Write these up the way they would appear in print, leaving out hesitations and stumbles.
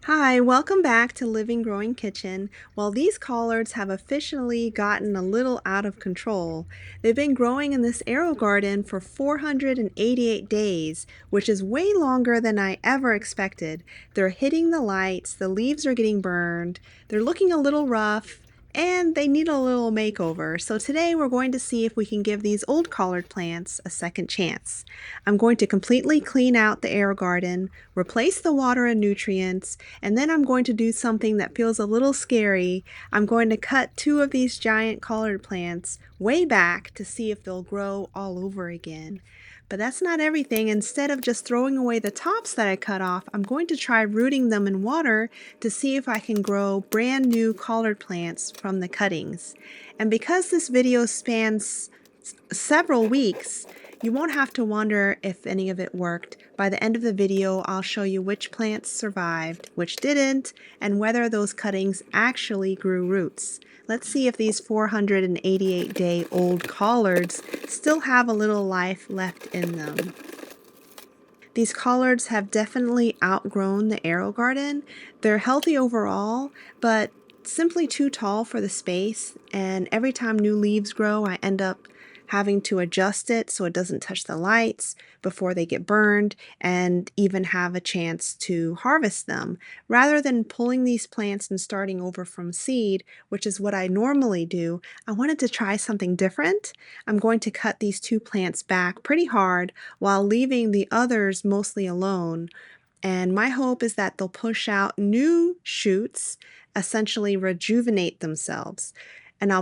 Hi, welcome back to Living Growing Kitchen. Well, these collards have officially gotten a little out of control. They've been growing in this AeroGarden for 488 days, which is way longer than I ever expected. They're hitting the lights, the leaves are getting burned, they're looking a little rough, and they need a little makeover. So today we're going to see if we can give these old collard plants a second chance. I'm going to completely clean out the AeroGarden, replace the water and nutrients, and then I'm going to do something that feels a little scary. I'm going to cut two of these giant collard plants way back to see if they'll grow all over again. But that's not everything. Instead of just throwing away the tops that I cut off, I'm going to try rooting them in water to see if I can grow brand new collard plants from the cuttings. And because this video spans several weeks, you won't have to wonder if any of it worked. By the end of the video, I'll show you which plants survived, which didn't, and whether those cuttings actually grew roots. Let's see if these 488-day-old collards still have a little life left in them. These collards have definitely outgrown the AeroGarden. They're healthy overall, but simply too tall for the space, and every time new leaves grow, I end up having to adjust it so it doesn't touch the lights before they get burned and even have a chance to harvest them. Rather than pulling these plants and starting over from seed, which is what I normally do, I wanted to try something different. I'm going to cut these two plants back pretty hard while leaving the others mostly alone. And my hope is that they'll push out new shoots, essentially rejuvenate themselves. And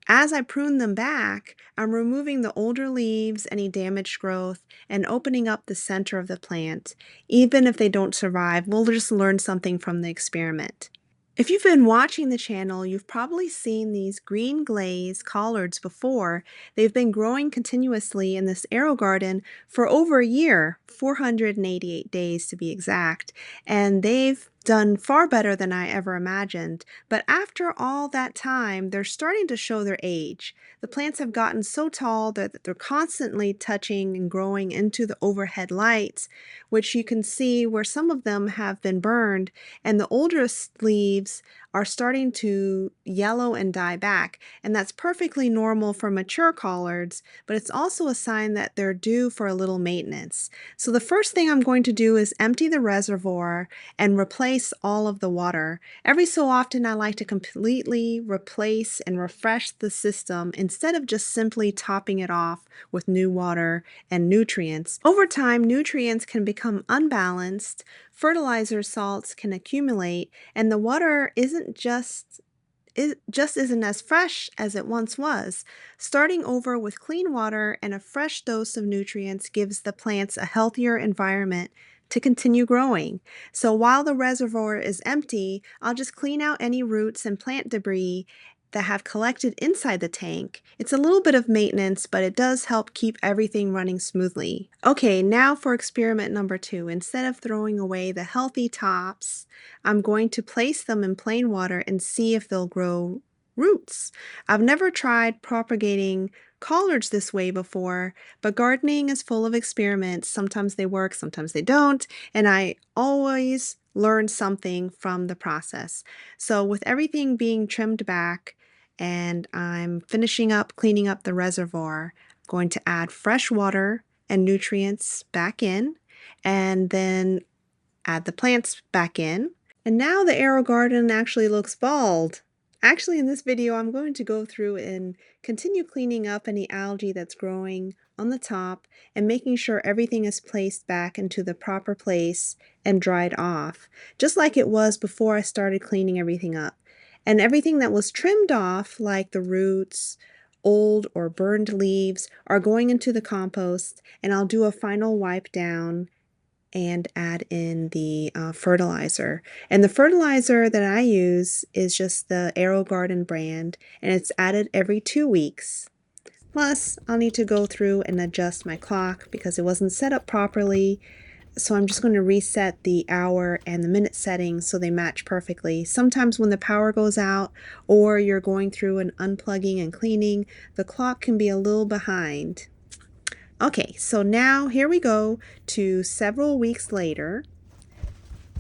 as I prune them back, I'm removing the older leaves, any damaged growth, and opening up the center of the plant. Even if they don't survive, we'll just learn something from the experiment. If you've been watching the channel, you've probably seen these Green Glaze collards before. They've been growing continuously in this AeroGarden for over a year, 488 days to be exact, and they've done far better than I ever imagined. But after all that time, they're starting to show their age. The plants have gotten so tall that they're constantly touching and growing into the overhead lights, which you can see where some of them have been burned, and the oldest leaves are starting to yellow and die back. And that's perfectly normal for mature collards, but it's also a sign that they're due for a little maintenance. So the first thing I'm going to do is empty the reservoir and replace all of the water. Every so often I like to completely replace and refresh the system instead of just simply topping it off with new water and nutrients. Over time, nutrients can become unbalanced, fertilizer salts can accumulate, and the water it just isn't as fresh as it once was. Starting over with clean water and a fresh dose of nutrients gives the plants a healthier environment to continue growing. So while the reservoir is empty, I'll just clean out any roots and plant debris that have collected inside the tank. It's a little bit of maintenance, but it does help keep everything running smoothly. Okay, now for experiment number 2. Instead of throwing away the healthy tops, I'm going to place them in plain water and see if they'll grow roots. I've never tried propagating collards this way before, but gardening is full of experiments. Sometimes they work, sometimes they don't, and I always learn something from the process. So with everything being trimmed back, and I'm finishing up cleaning up the reservoir, I'm going to add fresh water and nutrients back in, and then add the plants back in. And now the AeroGarden actually looks bald. Actually, in this video, I'm going to go through and continue cleaning up any algae that's growing on the top and making sure everything is placed back into the proper place and dried off, just like it was before I started cleaning everything up. And everything that was trimmed off, like the roots, old or burned leaves, are going into the compost, and I'll do a final wipe down and add in the fertilizer. And the fertilizer that I use is just the AeroGarden brand, and it's added every 2 weeks. Plus, I'll need to go through and adjust my clock because it wasn't set up properly. So I'm just going to reset the hour and the minute settings so they match perfectly. Sometimes when the power goes out or you're going through and unplugging and cleaning, the clock can be a little behind. Okay, so now here we go to several weeks later,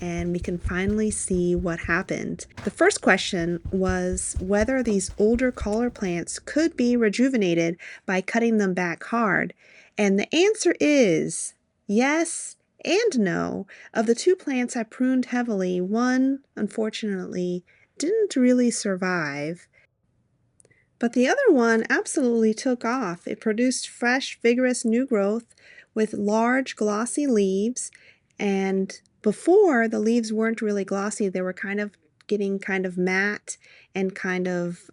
and we can finally see what happened. The first question was whether these older collard plants could be rejuvenated by cutting them back hard. And the answer is yes and no. Of the two plants I pruned heavily, one, unfortunately, didn't really survive. But the other one absolutely took off. It produced fresh, vigorous new growth with large, glossy leaves. And before, the leaves weren't really glossy. They were kind of getting kind of matte and kind of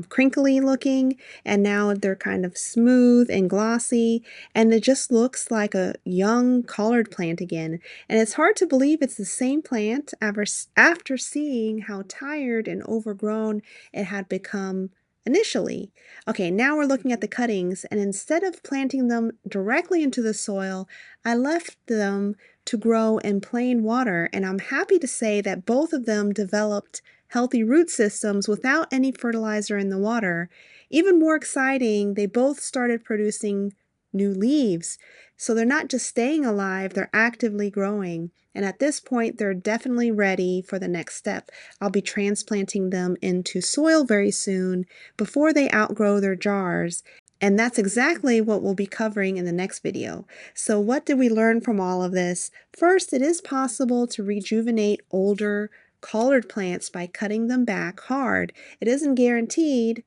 crinkly looking. And now they're kind of smooth and glossy. And it just looks like a young collard plant again. And it's hard to believe it's the same plant after seeing how tired and overgrown it had become initially. Okay, now we're looking at the cuttings, and instead of planting them directly into the soil, I left them to grow in plain water, and I'm happy to say that both of them developed healthy root systems without any fertilizer in the water. Even more exciting, they both started producing new leaves. So they're not just staying alive, they're actively growing. And at this point, they're definitely ready for the next step. I'll be transplanting them into soil very soon before they outgrow their jars. And that's exactly what we'll be covering in the next video. So what did we learn from all of this? First, it is possible to rejuvenate older collard plants by cutting them back hard. It isn't guaranteed.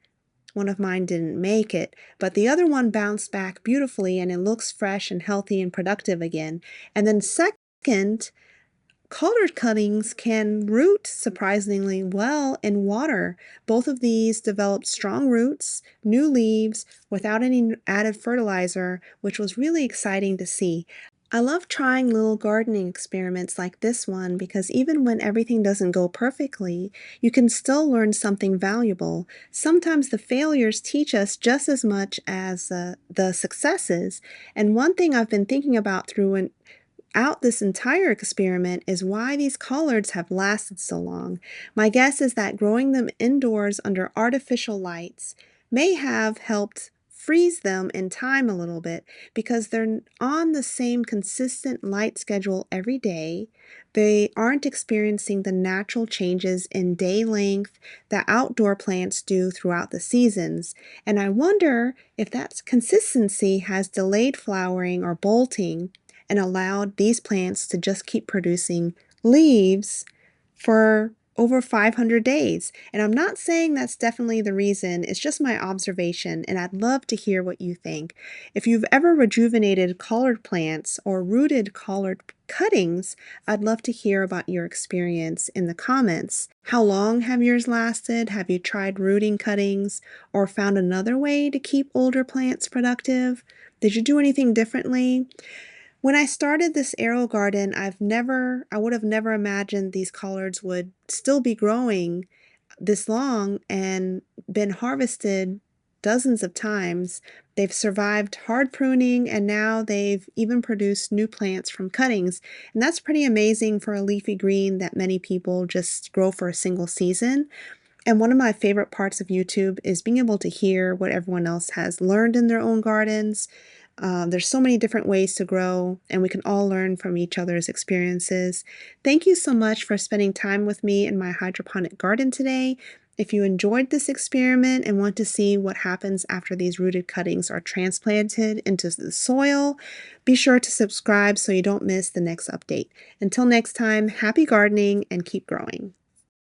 One of mine didn't make it, but the other one bounced back beautifully and it looks fresh and healthy and productive again. And then second, collard cuttings can root surprisingly well in water. Both of these developed strong roots, new leaves, without any added fertilizer, which was really exciting to see. I love trying little gardening experiments like this one because even when everything doesn't go perfectly, you can still learn something valuable. Sometimes the failures teach us just as much as the successes. And one thing I've been thinking about throughout this entire experiment is why these collards have lasted so long. My guess is that growing them indoors under artificial lights may have helped freeze them in time a little bit because they're on the same consistent light schedule every day. They aren't experiencing the natural changes in day length that outdoor plants do throughout the seasons. And I wonder if that consistency has delayed flowering or bolting and allowed these plants to just keep producing leaves for over 500 days. And I'm not saying that's definitely the reason, it's just my observation, and I'd love to hear what you think. If you've ever rejuvenated collard plants or rooted collard cuttings, I'd love to hear about your experience in the comments. How long have yours lasted? Have you tried rooting cuttings or found another way to keep older plants productive? Did you do anything differently? When I started this AeroGarden, I would have never imagined these collards would still be growing this long and been harvested dozens of times. They've survived hard pruning and now they've even produced new plants from cuttings. And that's pretty amazing for a leafy green that many people just grow for a single season. And one of my favorite parts of YouTube is being able to hear what everyone else has learned in their own gardens. There's so many different ways to grow, and we can all learn from each other's experiences. Thank you so much for spending time with me in my hydroponic garden today. If you enjoyed this experiment and want to see what happens after these rooted cuttings are transplanted into the soil, be sure to subscribe so you don't miss the next update. Until next time, happy gardening and keep growing.